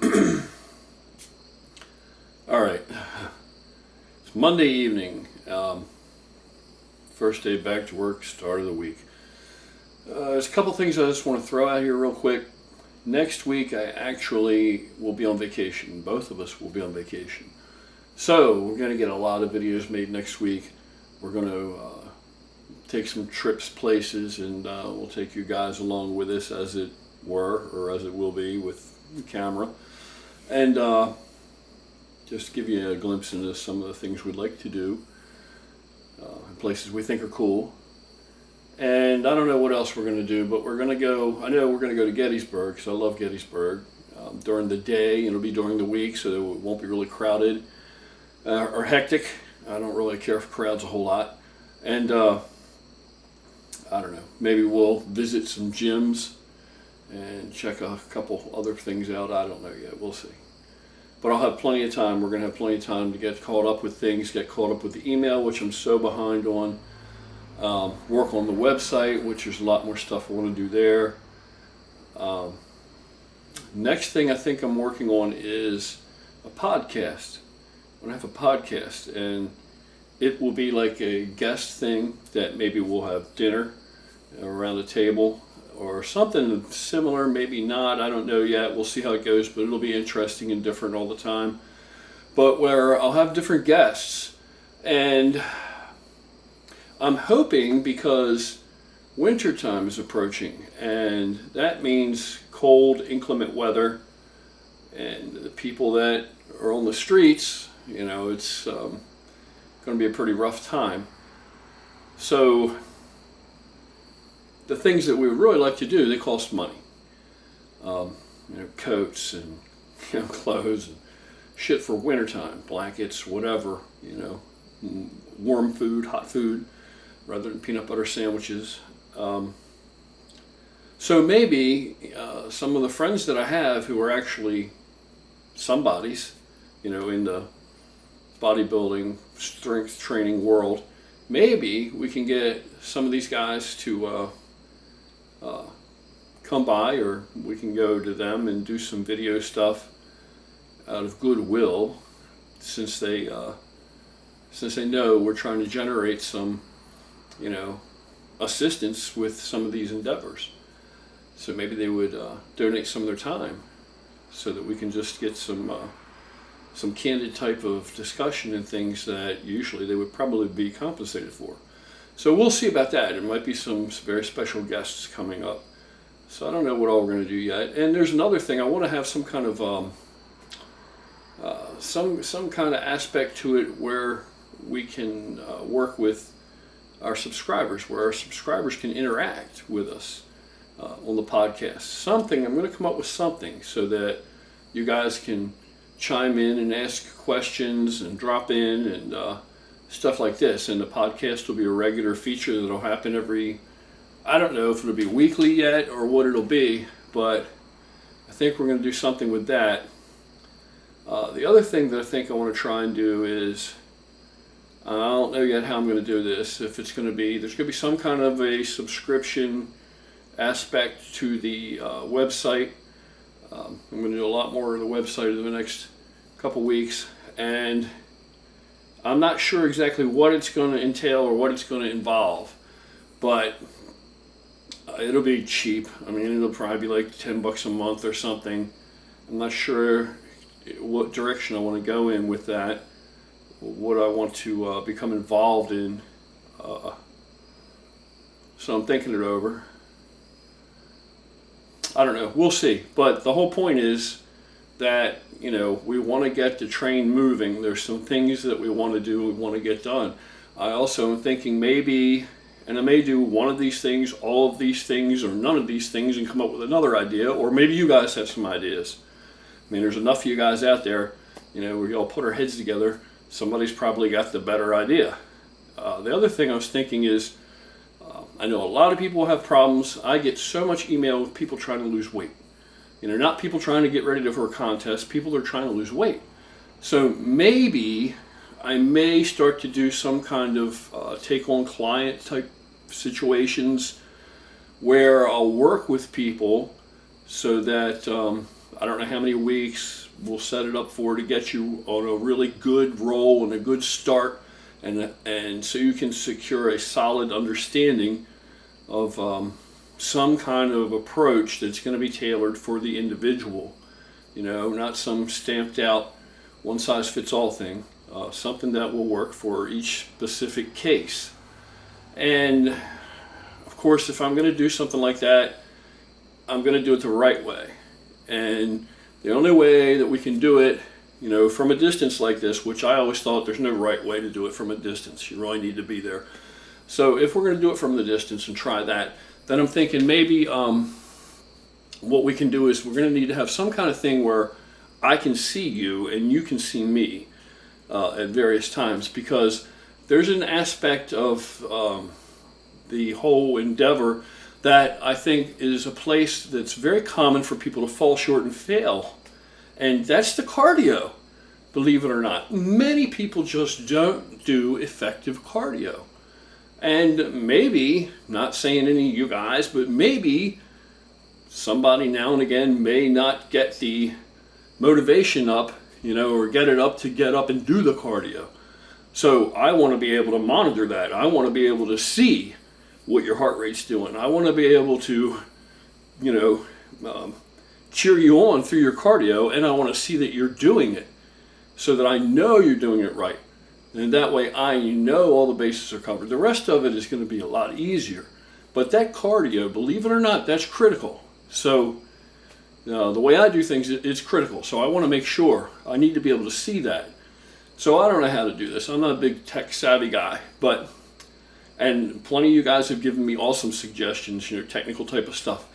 All right, it's Monday evening, first day back to work, start of the week. There's a couple things I just want to throw out here real quick. Next week I actually will be on vacation. Both of us will be on vacation. So we're going to get a lot of videos made next week. We're going to take some trips places, and we'll take you guys along with us, as it were, or as it will be, with the camera. And just give you a glimpse into some of the things we'd like to do, places we think are cool. And I don't know what else we're going to do, but we're going to go, I know we're going to go to Gettysburg, because I love Gettysburg, during the day. It'll be during the week, so it won't be really crowded or hectic. I don't really care for crowds a whole lot. And I don't know, maybe we'll visit some gyms and check a couple other things out. I don't know yet, we'll see. But I'll have plenty of time. We're going to have plenty of time to get caught up with things, get caught up with the email, which I'm so behind on. Work on the website, which there's a lot more stuff I want to do there. Next thing I think I'm working on is a podcast. I'm going to have a podcast, and it will be like a guest thing that maybe we'll have dinner around the table or something similar, maybe not, I don't know yet. We'll see how it goes, but it'll be interesting and different all the time. But where I'll have different guests, and I'm hoping, because wintertime is approaching, and that means cold, inclement weather, and the people that are on the streets, you know, it's going to be a pretty rough time. So the things that we would really like to do, they cost money. Coats and clothes and shit for wintertime, blankets, whatever, warm food, hot food, rather than peanut butter sandwiches. So maybe some of the friends that I have who are actually somebodies, in the bodybuilding, strength training world, maybe we can get some of these guys to come by, or we can go to them and do some video stuff out of goodwill, since they know we're trying to generate some assistance with some of these endeavors. So maybe they would donate some of their time so that we can just get some candid type of discussion and things that usually they would probably be compensated for. So we'll see about that. There might be some very special guests coming up. So I don't know what all we're going to do yet. And there's another thing. I want to have some kind of some kind of aspect to it where we can work with our subscribers, where our subscribers can interact with us on the podcast. Something, I'm going to come up with something so that you guys can chime in and ask questions and drop in and stuff like this. And the podcast will be a regular feature that'll happen I don't know if it'll be weekly yet or what it'll be, but I think we're going to do something with that. The other thing that I think I want to try and do is, I don't know yet how I'm going to do this. If it's going to be, there's going to be some kind of a subscription aspect to the website. I'm going to do a lot more of the website in the next couple weeks, and I'm not sure exactly what it's going to entail or what it's going to involve, but it'll be cheap. I mean, it'll probably be like $10 a month or something. I'm not sure what direction I want to go in with that, what I want to become involved in. So I'm thinking it over. I don't know. We'll see. But the whole point is that, we want to get the train moving. There's some things that we want to do, we want to get done. I also am thinking maybe, and I may do one of these things, all of these things, or none of these things, and come up with another idea. Or maybe you guys have some ideas. I mean, there's enough of you guys out there, we all put our heads together. Somebody's probably got the better idea. The other thing I was thinking is, I know a lot of people have problems. I get so much email with people trying to lose weight. Not people trying to get ready for a contest. People are trying to lose weight. So maybe I may start to do some kind of take-on client type situations where I'll work with people so that I don't know how many weeks we'll set it up for to get you on a really good roll and a good start, and so you can secure a solid understanding of some kind of approach that's going to be tailored for the individual. Not some stamped out one size fits all thing. Something that will work for each specific case. And of course, if I'm going to do something like that, I'm going to do it the right way. And the only way that we can do it, from a distance like this, which I always thought there's no right way to do it from a distance. You really need to be there. So if we're going to do it from the distance and try that, then I'm thinking maybe what we can do is we're going to need to have some kind of thing where I can see you and you can see me at various times, because there's an aspect of the whole endeavor that I think is a place that's very common for people to fall short and fail. And that's the cardio, believe it or not. Many people just don't do effective cardio. And maybe, not saying any of you guys, but maybe somebody now and again may not get the motivation up, or get it up to get up and do the cardio. So I want to be able to monitor that. I want to be able to see what your heart rate's doing. I want to be able to, cheer you on through your cardio, and I want to see that you're doing it so that I know you're doing it right. And that way I know all the bases are covered. The rest of it is going to be a lot easier. But that cardio, believe it or not, that's critical. So the way I do things, it's critical. So I want to make sure. I need to be able to see that. So I don't know how to do this. I'm not a big tech savvy guy, and plenty of you guys have given me awesome suggestions, technical type of stuff.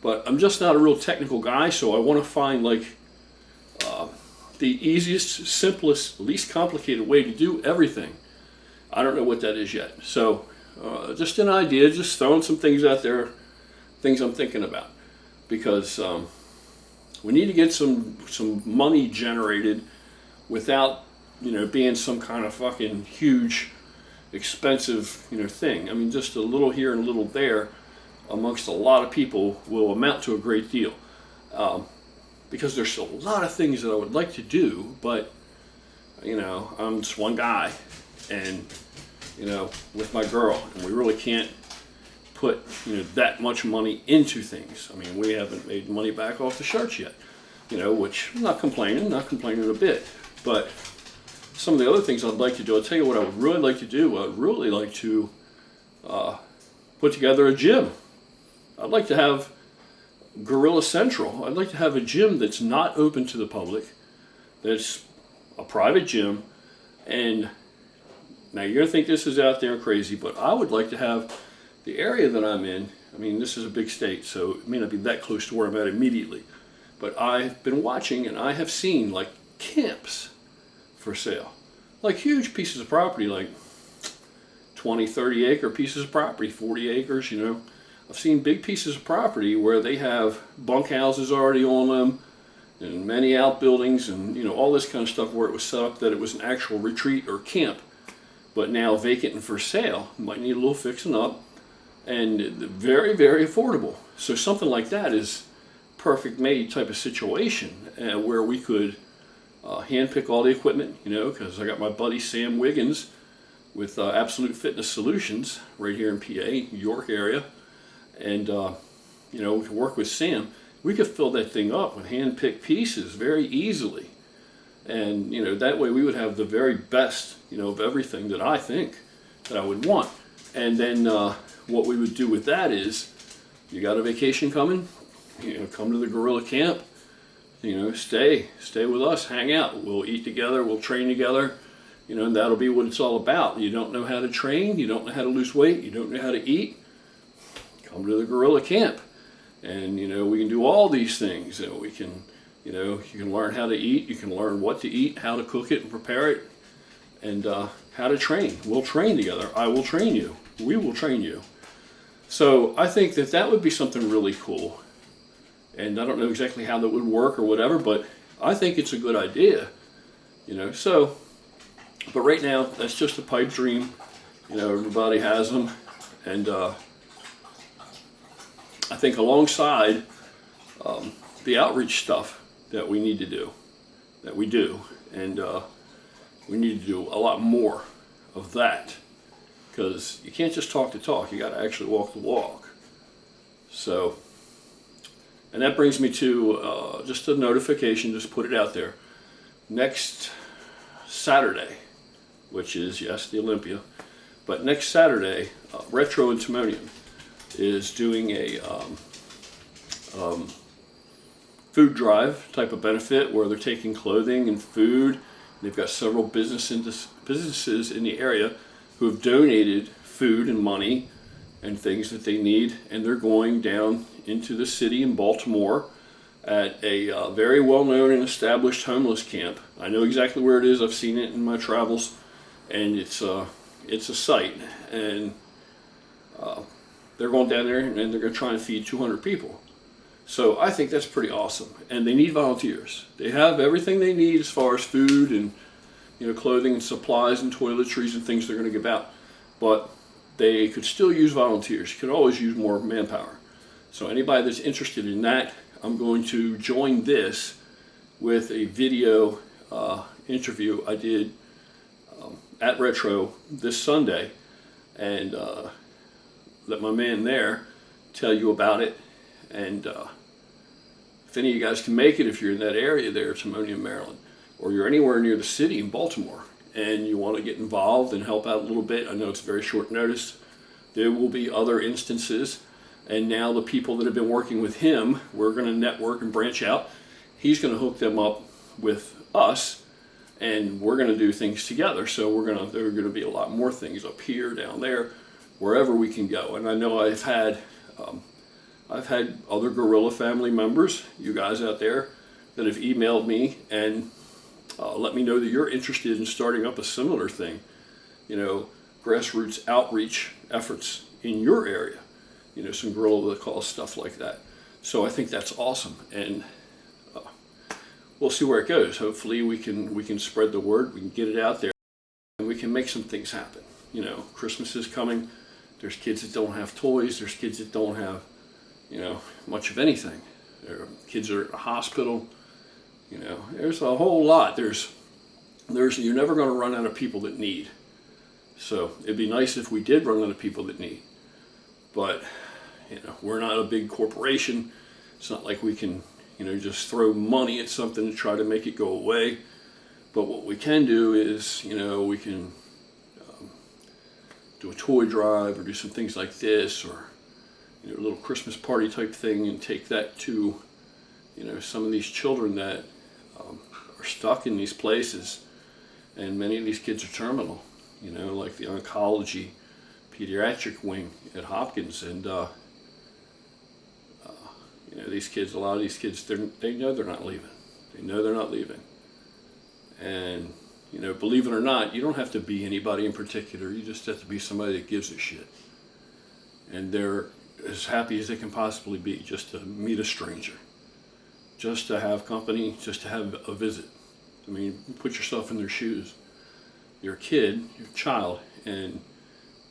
But I'm just not a real technical guy, so I want to find the easiest, simplest, least complicated way to do everything. I don't know what that is yet. So just an idea, just throwing some things out there, things I'm thinking about. Because we need to get some money generated without, being some kind of fucking huge, expensive, thing. I mean, just a little here and a little there amongst a lot of people will amount to a great deal. Because there's a lot of things that I would like to do, but, I'm just one guy, and, with my girl, and we really can't put, that much money into things. I mean, we haven't made money back off the shirts yet, which I'm not complaining a bit, but some of the other things I'd like to do, I'll tell you what I would really like to do. I'd really like to put together a gym. I'd like to have Gorilla Central. I'd like to have a gym that's not open to the public, that's a private gym. And now you're going to think this is out there and crazy, but I would like to have the area that I'm in. I mean, this is a big state, so it may not be that close to where I'm at immediately. But I've been watching and I have seen camps for sale. Huge pieces of property, 20, 30 acre pieces of property, 40 acres, I've seen big pieces of property where they have bunkhouses already on them and many outbuildings and, all this kind of stuff where it was set up that it was an actual retreat or camp, but now vacant and for sale. Might need a little fixing up, and very, very affordable. So something like that is perfect made type of situation where we could handpick all the equipment, because I got my buddy Sam Wiggins with Absolute Fitness Solutions right here in PA, York area. And, we can work with Sam. We could fill that thing up with hand-picked pieces very easily. And, that way we would have the very best, of everything that I think that I would want. And then what we would do with that is, you got a vacation coming, come to the Gorilla Camp, stay with us, hang out. We'll eat together, we'll train together, and that'll be what it's all about. You don't know how to train, you don't know how to lose weight, you don't know how to eat, come to the Gorilla Camp. And, we can do all these things. We can, you can learn how to eat, you can learn what to eat, how to cook it and prepare it, and how to train. We'll train together. I will train you. We will train you. So I think that would be something really cool. And I don't know exactly how that would work or whatever, but I think it's a good idea, So, but right now, that's just a pipe dream. Everybody has them. And I think alongside the outreach stuff that we need to do, that we do, and we need to do a lot more of that, because you can't just talk the talk, you got to actually walk the walk. So, and that brings me to just a notification, just put it out there. Next Saturday, which is, yes, the Olympia, but next Saturday, Retro in Timonium is doing a food drive type of benefit where they're taking clothing and food. They've got several businesses in the area who have donated food and money and things that they need, and they're going down into the city in Baltimore at a very well-known and established homeless camp. I know exactly where it is. I've seen it in my travels, and it's a sight. And they're going down there, and they're going to try and feed 200 people. So I think that's pretty awesome. And they need volunteers. They have everything they need as far as food and clothing and supplies and toiletries and things they're going to give out. But they could still use volunteers. You could always use more manpower. So anybody that's interested in that, I'm going to join this with a video interview I did at Retro this Sunday, and let my man there tell you about it. And if any of you guys can make it, if you're in that area there, Timonium, Maryland, or you're anywhere near the city in Baltimore, and you want to get involved and help out a little bit, I know it's very short notice. There will be other instances. And now the people that have been working with him, we're going to network and branch out. He's going to hook them up with us, and we're going to do things together. So there are going to be a lot more things up here, down there, wherever we can go. And I know I've had other Gorilla family members, you guys out there, that have emailed me and let me know that you're interested in starting up a similar thing. Grassroots outreach efforts in your area. Some guerrilla calls, stuff like that. So I think that's awesome, and we'll see where it goes. Hopefully we can spread the word, we can get it out there, and we can make some things happen. Christmas is coming. There's kids that don't have toys. There's kids that don't have, much of anything. There are kids that are at a hospital. There's a whole lot. You're never going to run out of people that need. So it'd be nice if we did run out of people that need. But we're not a big corporation. It's not like we can, just throw money at something to try to make it go away. But what we can do is, we can do a toy drive or do some things like this, or a little Christmas party type thing, and take that to, some of these children that are stuck in these places. And many of these kids are terminal, like the oncology pediatric wing at Hopkins, and these kids, a lot of these kids, they know they're not leaving. They know they're not leaving. And believe it or not, you don't have to be anybody in particular. You just have to be somebody that gives a shit. And they're as happy as they can possibly be just to meet a stranger, just to have company, just to have a visit. I mean, put yourself in their shoes. You're a kid, you're a child, and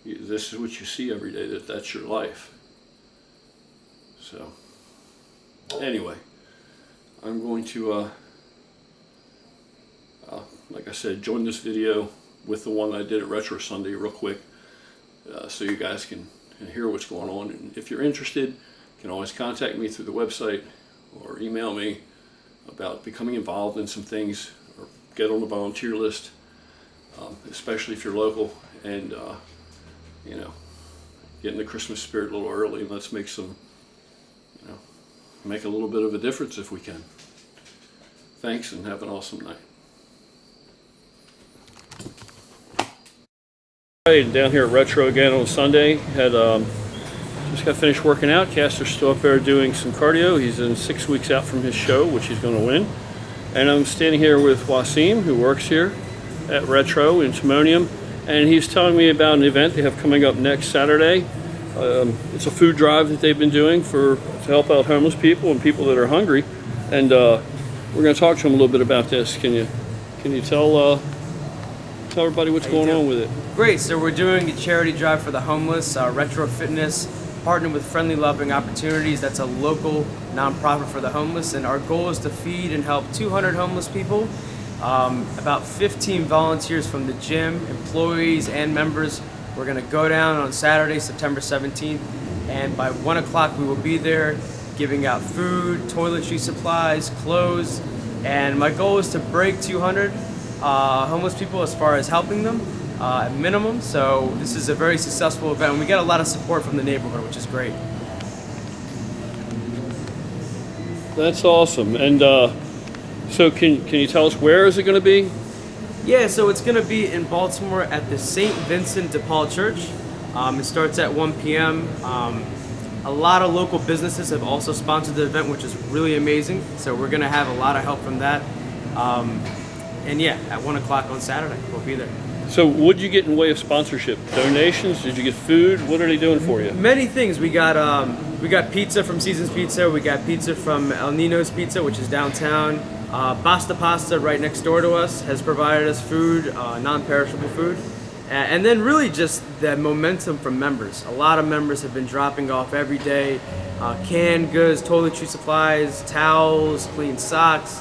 this is what you see every day, that's your life. So anyway, I'm going to like I said, join this video with the one I did at Retro Sunday real quick, so you guys can hear what's going on. And if you're interested, you can always contact me through the website or email me about becoming involved in some things, or get on the volunteer list, especially if you're local, and get in the Christmas spirit a little early, and let's make some, make a little bit of a difference if we can. Thanks, and have an awesome night. Right, down here at Retro again on Sunday. Had just got finished working out. Castor's still up there doing some cardio. He's in 6 weeks out from his show, which he's going to win. And I'm standing here with Wasim, who works here at Retro in Timonium, and he's telling me about an event they have coming up next Saturday. It's a food drive that they've been doing to help out homeless people and people that are hungry. And we're going to talk to him a little bit about this. Can you tell everybody what's going on with it? Great. So we're doing a charity drive for the homeless. Retro Fitness partnered with Friendly Loving Opportunities. That's a local nonprofit for the homeless, and our goal is to feed and help 200 homeless people. About 15 volunteers from the gym, employees and members. We're going to go down on Saturday, September 17th, and by 1 o'clock we will be there giving out food, toiletry supplies, clothes, and my goal is to break 200 homeless people as far as helping them at minimum. So this is a very successful event, and we get a lot of support from the neighborhood, which is great. That's awesome. And so can you tell us where is it going to be? Yeah, so it's going to be in Baltimore at the St. Vincent de Paul Church. It starts at 1 p.m. A lot of local businesses have also sponsored the event, which is really amazing. So we're going to have a lot of help from that. And yeah, at 1 o'clock on Saturday, we'll be there. So what did you get in way of sponsorship? Donations? Did you get food? What are they doing for you? Many things. We got pizza from Seasons Pizza. We got pizza from El Nino's Pizza, which is downtown. Basta Pasta, right next door to us, has provided us food, non-perishable food. And then really just the momentum from members. A lot of members have been dropping off every day. Canned goods, toiletry supplies, towels, clean socks.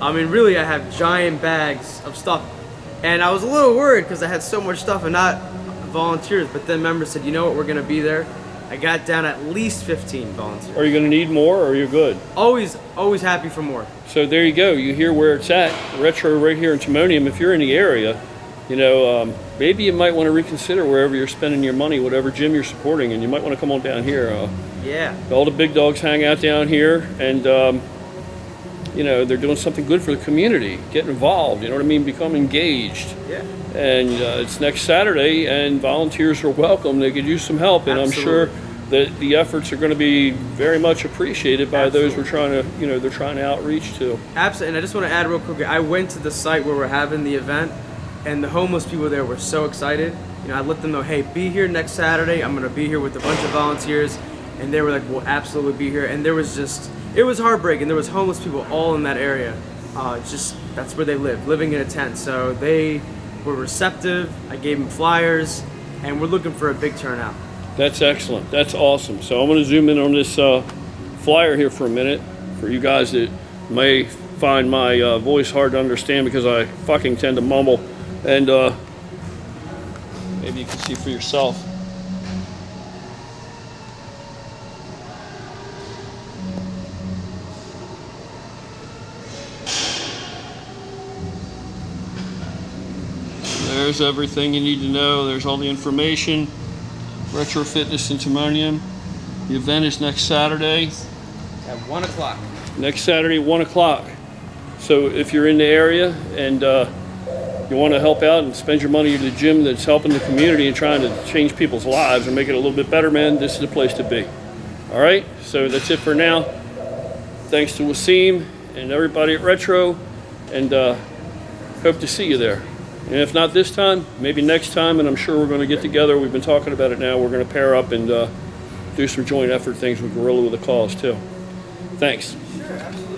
I mean, really, I have giant bags of stuff. And I was a little worried because I had so much stuff and not volunteers. But then members said, you know what, we're going to be there. I got down at least 15 volunteers. Are you going to need more, or are you good? Always happy for more. So there you go. You hear where it's at. Retro right here in Timonium. If you're in the area, you know, maybe you might want to reconsider wherever you're spending your money, whatever gym you're supporting, and you might want to come on down here. Yeah. All the big dogs hang out down here, and you know, they're doing something good for the community. Get involved, you know what I mean? Become engaged. Yeah. And it's next Saturday, and volunteers are welcome. They could use some help, and Absolutely. I'm sure that the efforts are going to be very much appreciated by Absolutely. those we're trying to, you know, they're trying to outreach to. Absolutely. And I just want to add real quickly, I went to the site where we're having the event, and the homeless people there were so excited. You know, I let them know, hey, be here next Saturday. I'm going to be here with a bunch of volunteers. And they were like, we'll absolutely be here. And there was just, it was heartbreaking. There was homeless people all in that area. Just, that's where they live, living in a tent. So they were receptive. I gave them flyers, and we're looking for a big turnout. That's excellent. That's awesome. So I'm going to zoom in on this flyer here for a minute for you guys that may find my voice hard to understand because I fucking tend to mumble. And maybe you can see for yourself. There's everything you need to know. There's all the information. Retro Fitness in Timonium. The event is next Saturday. At 1 o'clock. Next Saturday, 1 o'clock. So if you're in the area and you want to help out and spend your money at the gym that's helping the community and trying to change people's lives and make it a little bit better, man, this is the place to be. All right? So that's it for now. Thanks to Wasim and everybody at Retro, and hope to see you there. And if not this time, maybe next time, and I'm sure we're going to get together. We've been talking about it now. We're going to pair up and do some joint effort things with Gorilla with a Cause, too. Thanks. Sure, absolutely.